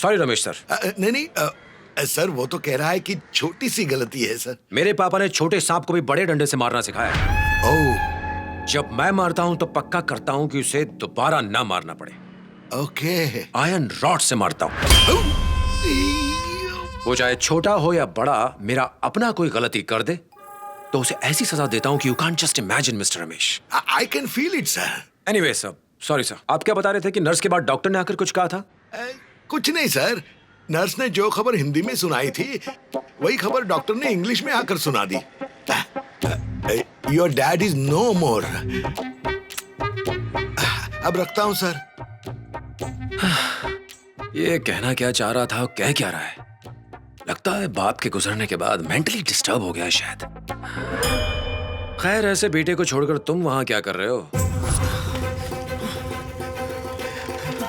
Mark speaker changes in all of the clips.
Speaker 1: Sorry Ramesh sir.
Speaker 2: नहीं नहीं sir, वो तो कह रहा है कि छोटी सी गलती है सर।
Speaker 1: मेरे पापा ने छोटे सांप को भी बड़े डंडे से मारना सिखाया है।
Speaker 2: ओह,
Speaker 1: जब मैं मारता हूँ तो पक्का करता हूँ कि उसे दोबारा ना मारना पड़े।
Speaker 2: ओके।
Speaker 1: आयरन रॉड से मारता हूँ। वो चाहे छोटा हो या बड़ा, मेरा अपना कोई गलती कर दे तो उसे ऐसी सजा देता हूँ कि you can't just imagine mister Ramesh.
Speaker 2: I can feel it sir.
Speaker 1: Anyway sir, sorry sir. आप क्या बता रहे थे कि नर्स के बाद डॉक्टर ने आकर कुछ कहा था?
Speaker 2: कुछ नहीं सर, नर्स ने जो खबर हिंदी में सुनाई थी वही खबर डॉक्टर ने इंग्लिश में आकर सुना दी। योर डैड इज नो मोर। अब रखता हूं सर।
Speaker 1: ये कहना क्या चाह रहा था, कह क्या रहा है? लगता है बाप के गुजरने के बाद मेंटली डिस्टर्ब हो गया शायद। खैर, ऐसे बेटे को छोड़कर तुम वहां क्या कर रहे हो?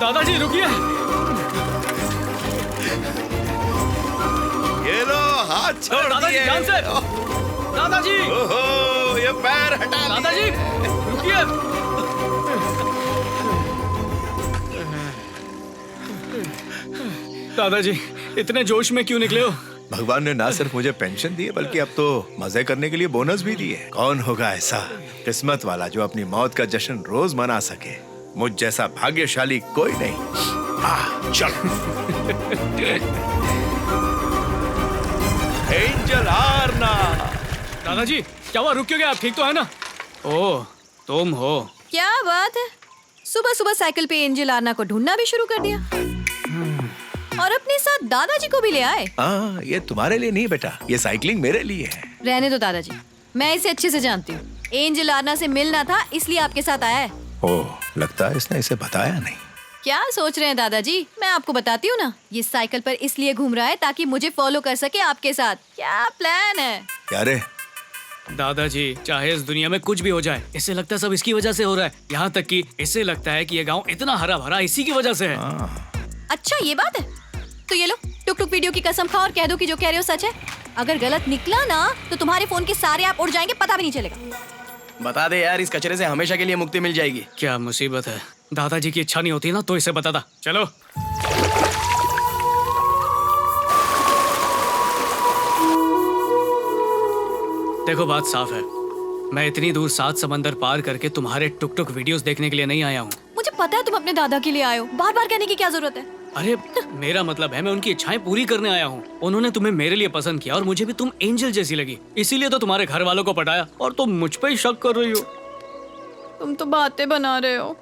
Speaker 3: दादाजी रुकिए।
Speaker 2: ये लो, हाथ छोड़
Speaker 3: दादाजी, ध्यान से। दादाजी,
Speaker 2: ओहो, ये पैर हटा।
Speaker 3: दादाजी रुकिए। दादाजी इतने जोश में क्यों निकले हो?
Speaker 4: भगवान ने ना सिर्फ मुझे पेंशन दी है बल्कि अब तो मजे करने के लिए बोनस भी दिए। कौन होगा ऐसा किस्मत वाला जो अपनी मौत का जश्न रोज मना सके? मुझ जैसा भाग्यशाली कोई नहीं। चल। एंजल आरना।
Speaker 3: दादाजी क्या हुआ, रुक क्यों गए आप? ठीक तो है ना? ओह, तुम हो।
Speaker 5: क्या बात है, सुबह सुबह साइकिल पे एंजल आरना को ढूंढना भी शुरू कर दिया और अपने साथ दादाजी को भी ले आए।
Speaker 4: हाँ, ये तुम्हारे लिए नहीं बेटा, ये साइकिलिंग मेरे लिए है।
Speaker 5: रहने दो दादाजी, मैं इसे अच्छे से जानती हूँ। एंजल आरना से मिलना था इसलिए आपके साथ आया है।
Speaker 4: ओह, लगता है इसने इसे बताया नहीं।
Speaker 5: क्या सोच रहे हैं दादाजी, मैं आपको बताती हूँ ना। ये साइकिल पर इसलिए घूम रहा है ताकि मुझे फॉलो कर सके आपके साथ। क्या प्लान है?
Speaker 4: क्या रे?
Speaker 3: दादाजी चाहे इस दुनिया में कुछ भी हो जाए, इसे लगता है सब इसकी वजह से हो रहा है। यहाँ तक कि इसे लगता है कि ये गांव इतना हरा भरा इसी की वजह से है।
Speaker 5: अच्छा ये बात है, तो ये लो टुक टुक वीडियो की कसम खाओ और कह दो कि जो कह रहे हो सच है। अगर गलत निकला ना तो तुम्हारे फोन के सारे ऐप उड़ जाएंगे, पता भी नहीं चलेगा।
Speaker 6: बता दे यार, इस कचरे से हमेशा के लिए मुक्ति मिल जाएगी।
Speaker 3: क्या मुसीबत है, दादाजी की इच्छा नहीं होती ना तो इसे बताता। चलो। देखो बात साफ है, मैं इतनी दूर 7 समंदर पार करके तुम्हारे टुक टुक वीडियोस देखने के लिए नहीं आया हूँ।
Speaker 5: मुझे पता है तुम अपने दादा के लिए आए हो, बार बार कहने की क्या जरूरत है?
Speaker 3: अरे मेरा मतलब है मैं उनकी इच्छाएं पूरी करने आया हूँ। उन्होंने तुम्हें मेरे लिए पसंद किया और मुझे भी तुम एंजल जैसी लगी, इसीलिए तो तुम्हारे घर वालों को पटाया और तुम मुझ पे ही शक कर रही हो।
Speaker 5: तुम तो बातें बना रहे हो।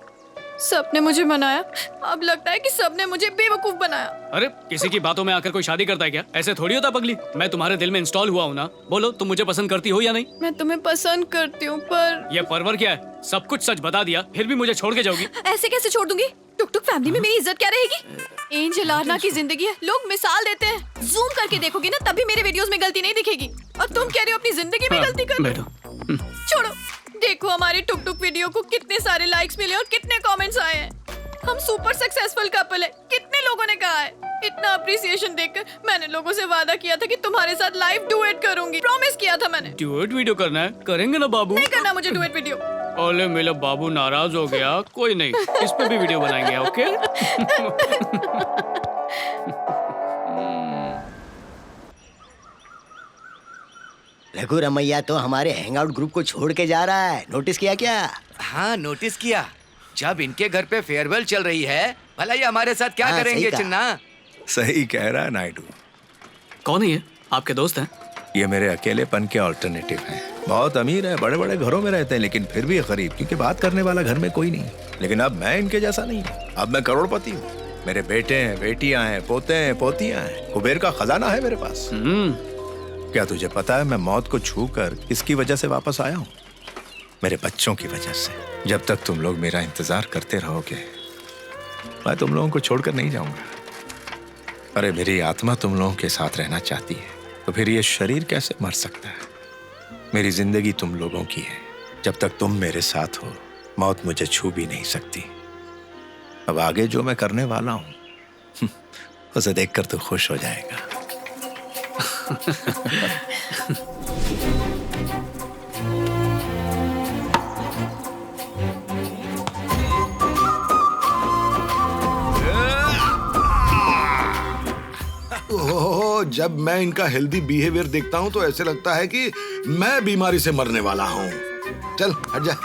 Speaker 5: सबने मुझे बनाया, अब लगता है कि सबने मुझे बेवकूफ बनाया।
Speaker 3: अरे किसी की बातों में आकर कोई शादी करता है क्या? ऐसे थोड़ी होता पगली। मैं तुम्हारे दिल में इंस्टॉल हुआ हूँ ना। बोलो तुम मुझे पसंद करती हो या नहीं?
Speaker 5: मैं तुम्हें पसंद करती हूँ पर
Speaker 3: ये परवर क्या है? सब कुछ सच बता दिया फिर भी मुझे छोड़ के जाओगी?
Speaker 5: ऐसे कैसे छोड़ दूंगी? टुक टुक फैमिली में मेरी इज्जत क्या रहेगी? एंजल आरना की जिंदगी है, लोग मिसाल देते हैं। जूम करके देखोगे ना तभी मेरे वीडियोस में गलती नहीं दिखेगी। और तुम कह रहे हो अपनी जिंदगी में गलती कर।
Speaker 3: बैठो।
Speaker 5: छोड़ो, देखो हमारे टुक टुक वीडियो को कितने सारे लाइक्स मिले और कितने कमेंट्स आए हैं। हम सुपर सक्सेसफुल कपल है, कितने लोगों ने कहा है। इतना अप्रिसिएशन देखकर मैंने लोगों से वादा किया था कि तुम्हारे साथ लाइव डुएट करूंगी। प्रॉमिस किया था मैंने।
Speaker 3: डुएट वीडियो करना है? करेंगे ना बाबू।
Speaker 5: नहीं करना मुझे डुएट वीडियो।
Speaker 3: ओले मेरा बाबू नाराज हो गया। कोई नहीं, इस पे भी वीडियो बनाएंगे। ओके।
Speaker 6: रघु रमैया तो हमारे हैंगआउट ग्रुप को छोड़ के जा रहा है, नोटिस किया क्या?
Speaker 7: हाँ नोटिस किया। जब इनके घर पे फेयरवेल चल रही है, भला ये हमारे साथ क्या करेंगे चिन्ना?
Speaker 4: सही कह रहा है नायडू।
Speaker 3: कौन है ये? आपके दोस्त हैं?
Speaker 4: ये मेरे अकेलेपन के ऑल्टरनेटिव हैं। बहुत अमीर है, बड़े बड़े घरों में रहते हैं, लेकिन फिर भी गरीब, क्योंकि बात करने वाला घर में कोई नहीं। लेकिन अब मैं इनके जैसा नहीं हूँ। अब मैं करोड़पति हूँ। मेरे बेटे हैं, बेटियां हैं, पोते हैं, पोतियां हैं। कुबेर का खजाना है मेरे पास। क्या तुझे पता है मैं मौत को छू कर किसकी वजह से वापस आया हूँ? मेरे बच्चों की वजह से। जब तक तुम लोग मेरा इंतजार करते रहोगे मैं तुम लोगों को छोड़कर नहीं जाऊंगा। अरे मेरी आत्मा तुम लोगों के साथ रहना चाहती है, तो फिर ये शरीर कैसे मर सकता है? मेरी जिंदगी तुम लोगों की है। जब तक तुम मेरे साथ हो मौत मुझे छू भी नहीं सकती। अब आगे जो मैं करने वाला हूं उसे देखकर तू खुश हो जाएगा।
Speaker 2: ओह, जब मैं इनका हेल्दी बिहेवियर देखता हूँ तो ऐसे लगता है कि मैं बीमारी से मरने वाला हूँ। चल हट जा।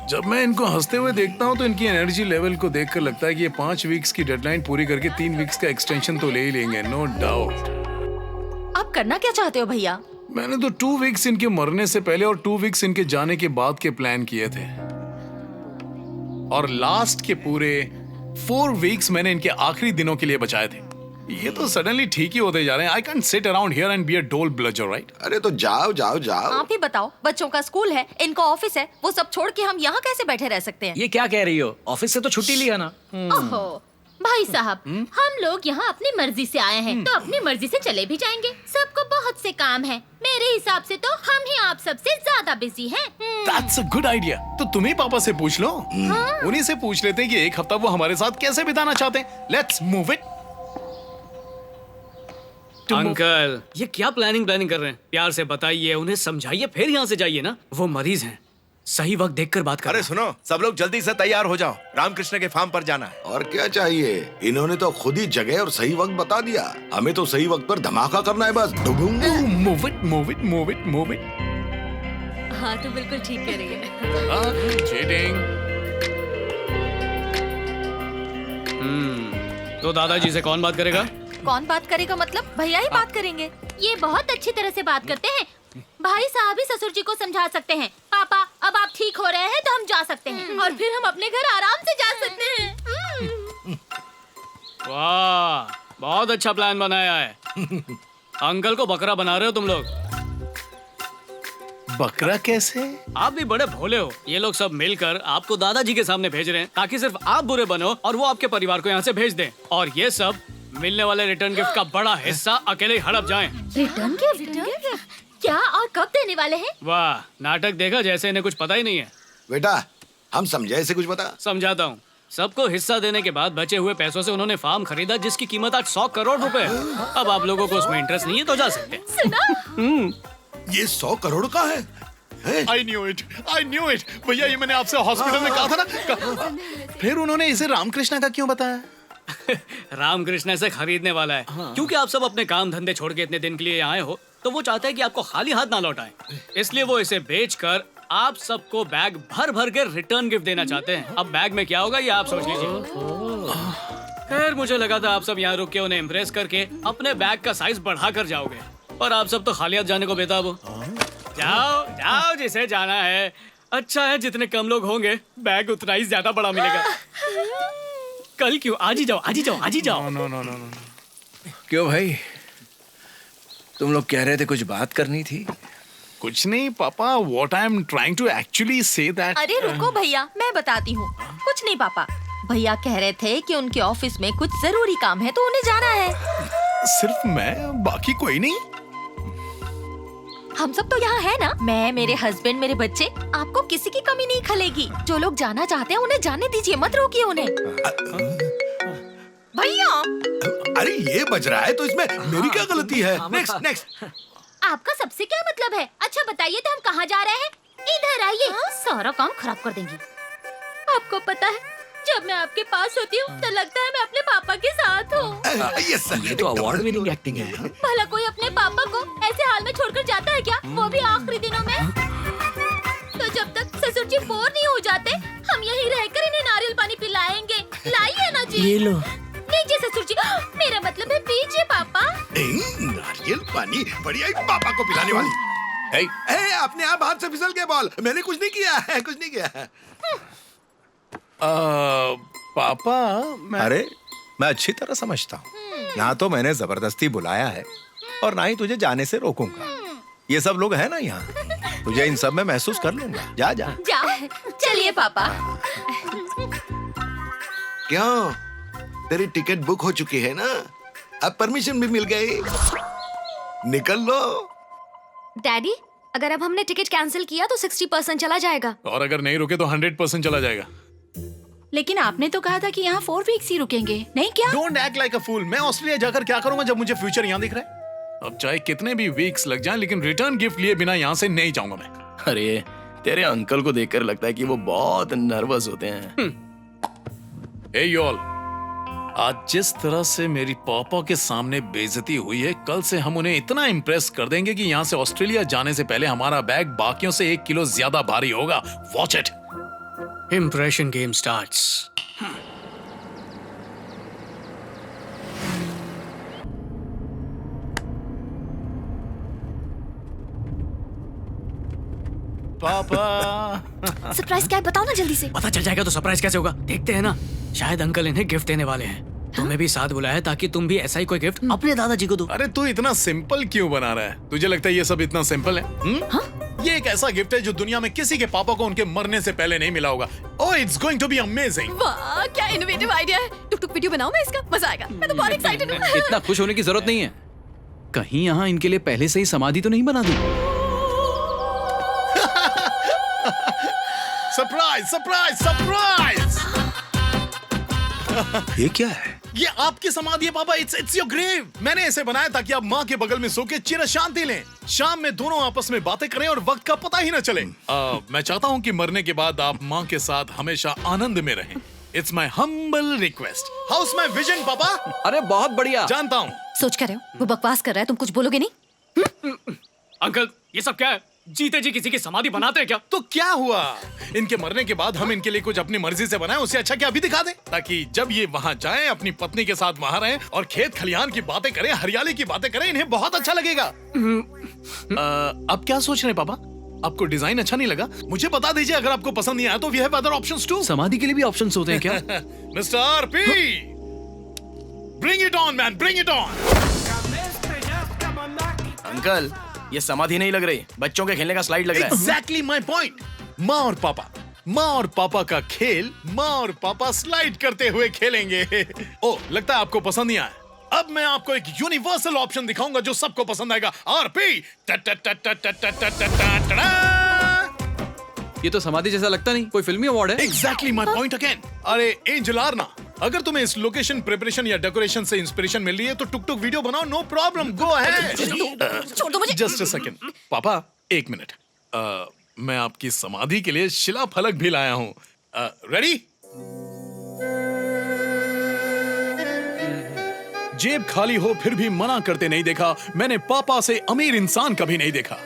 Speaker 8: जब मैं इनको हंसते हुए देखता हूँ तो इनकी एनर्जी लेवल को देखकर लगता है कि ये 5 वीक्स की डेडलाइन पूरी करके 3 वीक्स का एक्सटेंशन तो ले ही लेंगे, नो डाउट।
Speaker 9: आप करना क्या चाहते हो भैया?
Speaker 8: मैंने तो 2 वीक्स इनके मरने से पहले और 2 वीक्स इनके जाने के बाद के प्लान किए थे, और लास्ट के पूरे 4 वीक्स मैंने इनके आखिरी दिनों के लिए बचाए थे। ये तो सडनली ठीक ही होते जा रहे हैं। I can't seat around here and be a डोल ब्लजर, राइट?
Speaker 2: अरे तो जाओ जाओ जाओ।
Speaker 9: आप ही बताओ, बच्चों का स्कूल है, इनका ऑफिस है, वो सब छोड़ के हम यहाँ कैसे बैठे रह सकते हैं?
Speaker 3: ये क्या कह रही हो? ऑफिस से तो छुट्टी लिया ना।
Speaker 10: ओहो भाई साहब, हम लोग यहाँ अपनी मर्जी से आए हैं तो अपनी मर्जी से चले भी जाएंगे। सबको बहुत से काम है। मेरे हिसाब से तो हम ही आप सबसे ज्यादा बिजी हैं।
Speaker 8: That's a good idea। तो तुम ही पापा से पूछ लो। उन्हीं से पूछ लेते हैं कि एक हफ्ता वो हमारे साथ कैसे बिताना चाहते हैं। Let's move it।
Speaker 3: अंकल, ये क्या प्लानिंग कर रहे हैं? प्यार से बताइए, उन्हें समझाइए, फिर यहाँ से जाइए ना। वो मरीज हैं, सही वक्त देखकर बात करें।
Speaker 4: अरे सुनो, सब लोग जल्दी से तैयार हो जाओ, रामकृष्ण के फार्म पर जाना है।
Speaker 2: और क्या चाहिए? इन्होंने तो खुद ही जगह और सही वक्त बता दिया। हमें तो सही वक्त पर धमाका करना है बस।
Speaker 8: Move it, move it, move it, move it।
Speaker 9: हाँ तो बिल्कुल ठीक कह रही है।
Speaker 8: Cheating।
Speaker 3: तो दादाजी से कौन बात करेगा?
Speaker 9: कौन बात करेगा मतलब? भैया ही बात करेंगे।
Speaker 10: ये बहुत अच्छी तरह से बात करते हैं। भाई साहब ही ससुर जी को समझा सकते हैं। पापा अब आप ठीक हो रहे हैं तो हम जा सकते हैं और फिर हम अपने घर आराम से जा सकते हैं।
Speaker 3: वाह, बहुत अच्छा प्लान बनाया है। अंकल को बकरा बना रहे हो तुम लोग।
Speaker 8: बकरा कैसे?
Speaker 3: आप भी बड़े भोले हो। ये लोग सब मिलकर आपको दादाजी के सामने भेज रहे हैं ताकि सिर्फ आप बुरे बनो और वो आपके परिवार को यहाँ से भेज दें, और ये सब मिलने वाले रिटर्न गिफ्ट का बड़ा हिस्सा अकेले ही हड़प जाएं।
Speaker 10: Return gift? क्या और कब देने वाले हैं?
Speaker 3: वाह, नाटक देखा जैसे इन्हें कुछ पता ही नहीं है।
Speaker 2: बेटा हम समझे ऐसे कुछ बता।
Speaker 3: समझाता हूँ। सबको हिस्सा देने के बाद बचे हुए पैसों से उन्होंने फार्म खरीदा जिसकी कीमत आज 100 करोड़ रुपए है। अब आप लोगों को उसमें इंटरेस्ट नहीं है तो जा सकते हैं।
Speaker 10: सुना?
Speaker 2: ये 100 करोड़ का है?
Speaker 8: I knew it, I knew it। भैया ये मैंने आपसे हॉस्पिटल में कहा था ना। फिर उन्होंने इसे रामकृष्ण का क्यों बताया?
Speaker 3: रामकृष्ण ऐसे खरीदने वाला है क्योंकि आप सब अपने काम धंधे छोड़ के इतने दिन के लिए आए हो, तो वो चाहता है कि आपको खाली हाथ ना लौटाएं। इसलिए वो इसे बेचकर आप सबको बैग भर भर के रिटर्न गिफ्ट देना चाहते हैं। अब बैग में क्या होगा ये आप सोच लीजिए। खैर मुझे लगा था आप सब यहाँ रुक के उन्हें इम्प्रेस करके अपने बैग का साइज बढ़ा कर जाओगे, और आप सब तो खाली हाथ जाने को बेताब हो। जाओ जाओ जिसे जाना है। अच्छा है जितने कम लोग होंगे बैग उतना ही ज्यादा बड़ा मिलेगा। कल क्यों? आज ही जाओ, आज ही जाओ, आज ही जाओ।
Speaker 8: No no no no.
Speaker 4: क्यों भाई, तुम लोग कह रहे थे कुछ बात करनी थी?
Speaker 8: कुछ नहीं पापा, what I am trying to actually say that.
Speaker 9: अरे रुको भैया, मैं बताती हूँ। कुछ नहीं पापा, भैया कह रहे थे कि उनके ऑफिस में कुछ जरूरी काम है तो उन्हें जाना है।
Speaker 8: सिर्फ मैं, बाकी कोई नहीं?
Speaker 9: हम सब तो यहाँ है ना, मैं, मेरे हस्बैंड, मेरे बच्चे। आपको किसी की कमी नहीं खलेगी। जो लोग जाना चाहते हैं उन्हें जाने दीजिए, मत रोकिए उन्हें। भैया
Speaker 2: अरे ये बज रहा है तो इसमें मेरी क्या गलती है? Next next.
Speaker 10: आपका सबसे क्या मतलब है? अच्छा बताइए तो हम कहाँ जा रहे हैं? इधर आइए, सारा काम खराब कर देंगी। आपको पता है जब मैं आपके पास होती हूँ तो लगता है मैं अपने पापा के साथ हूँ।
Speaker 2: ये
Speaker 3: तो अवार्ड विनिंग एक्टिंग है।
Speaker 10: भला कोई अपने पापा को ऐसे हाल में छोड़कर जाता है क्या, वो भी आखिरी दिनों में? तो जब तक ससुर जी बोर नहीं हो जाते हम यहीं रहकर इन्हें नारियल पानी पिलाएंगे। लाइए ना जी।
Speaker 3: ये लो।
Speaker 10: लीजिए ससुर जी। मेरा मतलब है पीजिए पापा।
Speaker 2: नारियल पानी बढ़िया ही पापा को पिलाने वाली। ए, अपने आप हाथ से फिसल के बॉल। मैंने कुछ नहीं किया है, कुछ नहीं किया है।
Speaker 8: पापा
Speaker 4: अरे मैं अच्छी तरह समझता हूँ, ना तो मैंने जबरदस्ती बुलाया है और ना ही तुझे जाने से रोकूंगा। ये सब लोग हैं ना यहाँ, तुझे इन सब में महसूस कर लूंगा। जा जा
Speaker 9: जाओ, चलिए पापा।
Speaker 2: क्यों, तेरी टिकट बुक हो चुकी है ना? अब परमिशन भी मिल गई, निकल लो।
Speaker 9: डैडी, अगर अब हमने टिकट कैंसिल किया तो 60% चला जाएगा,
Speaker 8: और अगर नहीं रुके तो 100% चला जाएगा।
Speaker 9: लेकिन आपने तो कहा था कि यहाँ 4 वीक्स ही रुकेंगे, नहीं क्या?
Speaker 8: डोंट एक्ट लाइक अ फूल। मैं ऑस्ट्रेलिया जाकर क्या करूंगा जब मुझे फ्यूचर यहाँ दिख रहा है? अब चाहे कितने भी वीक्स लग जाएं, लेकिन रिटर्न गिफ्ट लिए बिना यहाँ से नहीं जाऊंगा मैं।
Speaker 11: अरे तेरे अंकल को देखकर लगता है कि वो बहुत नर्वस होते हैं।
Speaker 8: हे योल, आज जिस तरह से मेरी पापा के सामने बेइज्जती हुई है, कल से हम उन्हें इतना इम्प्रेस कर देंगे कि यहाँ से ऑस्ट्रेलिया जाने से पहले हमारा बैग बाकियों से 1 किलो ज्यादा भारी होगा। Watch it.
Speaker 3: Impression game starts.
Speaker 11: पापा
Speaker 9: सरप्राइज क्या है बताओ ना जल्दी से।
Speaker 3: पता चल जाएगा तो सरप्राइज कैसे होगा? देखते हैं ना, शायद अंकल इन्हें गिफ्ट देने वाले हैं। तुम्हें भी साथ बुलाया ताकि तुम भी ऐसा ही कोई गिफ्ट अपने दादाजी को दो।
Speaker 8: अरे तू इतना सिंपल क्यों बना रहा है? तुझे लगता है ये सब इतना सिंपल है? ये एक ऐसा गिफ्ट है जो दुनिया में किसी के पापा को उनके मरने से पहले नहीं मिला होगा। Oh, it's going to be amazing.
Speaker 5: वाह, क्या इनोवेटिव आइडिया है। टुक टुक वीडियो बनाऊं मैं इसका, मजा आएगा। मैं तो बहुत एक्साइटेड हूँ।
Speaker 12: इतना खुश होने की जरूरत नहीं है। कहीं यहाँ इनके लिए पहले से ही समाधि तो नहीं बना दी?
Speaker 8: Surprise surprise surprise!
Speaker 4: ये क्या है?
Speaker 8: ये आपकी समाधि है पापा। It's your grave. मैंने इसे बनाया ताकि आप माँ के बगल में सो के चिर शांति लें। शाम में दोनों आपस में बातें करें और वक्त का पता ही न चले। मैं चाहता हूँ कि मरने के बाद आप माँ के साथ हमेशा आनंद में रहें। It's my humble request. House my vision पापा।
Speaker 12: अरे बहुत बढ़िया।
Speaker 8: जानता हूँ
Speaker 9: सोच कर रहे हो वो बकवास कर रहा है, तुम कुछ बोलोगे नहीं?
Speaker 3: अंकल, ये सब क्या है? जीते जी किसी की समाधि बनाते हैं क्या?
Speaker 8: तो क्या हुआ? इनके मरने के बाद हम इनके लिए कुछ अपनी मर्जी से बनाएं, उससे अच्छा क्या अभी दिखा दें, ताकि जब ये वहाँ जाएं अपनी पत्नी के साथ वहाँ रहें और खेत खलिहान की बातें करें, हरियाली की बातें करें। इन्हें बहुत अच्छा लगेगा। अब क्या सोच रहे हैं पापा? आपको डिजाइन अच्छा नहीं लगा? मुझे बता दीजिए, अगर आपको पसंद नहीं आया तो we have other options too.
Speaker 12: समाधि के लिए भी ऑप्शंस होते हैं क्या?
Speaker 8: Mister RP, bring it on man, bring it on.
Speaker 11: Uncle, ये समाधि नहीं लग रही, बच्चों के खेलने का स्लाइड लग रहा है।
Speaker 8: Exactly my point. माँ और पापा का खेल माँ और पापा स्लाइड करते हुए खेलेंगे। ओ, लगता है आपको पसंद नहीं आया। अब मैं आपको एक यूनिवर्सल ऑप्शन दिखाऊंगा जो सबको पसंद आएगा। आरपी।
Speaker 12: ये तो समाधि जैसा लगता नहीं, कोई फिल्मी अवार्ड है।
Speaker 8: Exactly my point again. अरे एंजल आर्ना, अगर तुम्हें इस लोकेशन प्रिपरेशन या डेकोरेशन से इंस्पिरेशन मिल रही है तो टुक टुक वीडियो बनाओ, नो प्रॉब्लम, गो अहेड।
Speaker 5: छोड़ दो मुझे।
Speaker 8: जस्ट अ सेकंड पापा, 1 मिनट। मैं आपकी समाधि के लिए शिला फलक भी लाया हूँ। रेडी? जेब खाली हो फिर भी मना करते नहीं देखा मैंने पापा से अमीर इंसान कभी नहीं देखा।